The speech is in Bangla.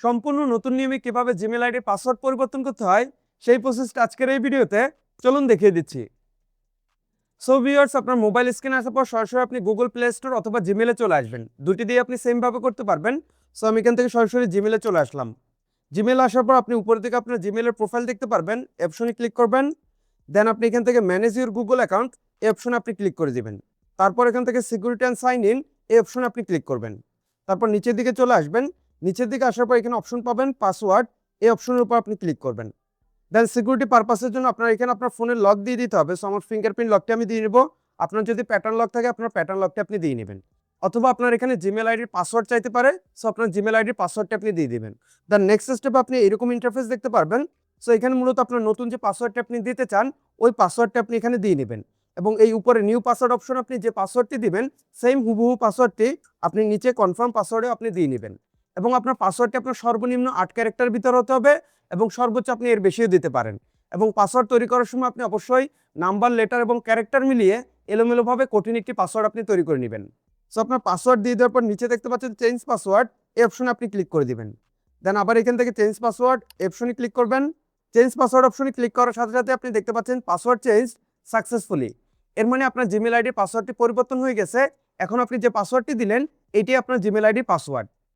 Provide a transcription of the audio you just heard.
সম্পূর্ণ নতুন নিয়মে কিভাবে জিমেল আইডির পাসওয়ার্ড পরিবর্তন করতে হয় সেই প্রসেসটা আজকের এই ভিডিওতে চলুন দেখিয়ে দিচ্ছি। সো ভিউয়ার্স, আপনার মোবাইল স্ক্রিনে আসার পর সরাসরি আপনি গুগল প্লে স্টোর অথবা জিমেলে চলে আসবেন। দুটি দিয়ে আপনি সেম ভাবে করতে পারবেন। সো আমি এখান থেকে সরাসরি জিমেলে চলে আসলাম। জিমেলে আসার পর আপনি উপরের দিকে আপনার জিমেলের প্রোফাইল দেখতে পারবেন, এই অপশনে ক্লিক করবেন। দেন আপনি এখান থেকে ম্যানেজ ইউর গুগল অ্যাকাউন্ট, এই অপশনে আপনি ক্লিক করে দিবেন। তারপর এখান থেকে সিকিউরিটি অ্যান্ড সাইন ইন, এই অপশনে আপনি ক্লিক করবেন। তারপর নিচের দিকে চলে আসবেন। নিচের দিকে আসার পর এখানে অপশন পাবেন পাসওয়ার্ড, এই অপশনের উপর আপনি ক্লিক করবেন। দেন সিকিউরিটি পারপাসের জন্য আপনার এখানে আপনার ফোনের লক দিয়ে দিতে হবে। সো আমার ফিঙ্গারপ্রিন্ট লকটা আমি দিয়ে নেব। আপনার যদি প্যাটার্ন লক থাকে আপনার প্যাটার্ন লকটা আপনি দিয়ে নেবেন, অথবা আপনার এখানে জিমেল আইডির পাসওয়ার্ড চাইতে পারে। সো আপনার জিমেল আইডির পাসওয়ার্ডটা আপনি দিয়ে দিবেন। দেন নেক্সট স্টেপে আপনি এরকম ইন্টারফেস দেখতে পারবেন। সো এখানে মূলত আপনার নতুন যে পাসওয়ার্ডটা আপনি দিতে চান ওই পাসওয়ার্ডটা আপনি এখানে দিয়ে নেবেন, এবং এই উপরে নিউ পাসওয়ার্ড অপশন আপনি যে পাসওয়ার্ডটি দিবেন সেম হুবহু পাসওয়ার্ডটি আপনি নিচে কনফার্ম পাসওয়ার্ডে আপনি দিয়ে নেবেন। এবং আপনার পাসওয়ার্ডটি আপনার সর্বনিম্ন 8 ক্যারেক্টার ভিতর হতে হবে, এবং সর্বোচ্চ আপনি এর বেশিও দিতে পারেন। এবং পাসওয়ার্ড তৈরি করার সময় আপনি অবশ্যই নাম্বার, লেটার এবং ক্যারেক্টার মিলিয়ে এলোমেলোভাবে কঠিন একটি পাসওয়ার্ড আপনি তৈরি করে নেবেন। সো আপনার পাসওয়ার্ড দিয়ে দেওয়ার পর নিচে দেখতে পাচ্ছেন চেঞ্জ পাসওয়ার্ড, এই অপশনে আপনি ক্লিক করে দিবেন। দেন আবার এখান থেকে চেঞ্জ পাসওয়ার্ড এই অপশনে ক্লিক করবেন। চেঞ্জ পাসওয়ার্ড অপশনে ক্লিক করার সাথে সাথে আপনি দেখতে পাচ্ছেন পাসওয়ার্ড চেঞ্জ সাকসেসফুলি। এর মানে আপনার জিমেল আইডির পাসওয়ার্ডটি পরিবর্তন হয়ে গেছে। এখন আপনি যে পাসওয়ার্ডটি দিলেন এটি আপনার জিমেল আইডির পাসওয়ার্ড।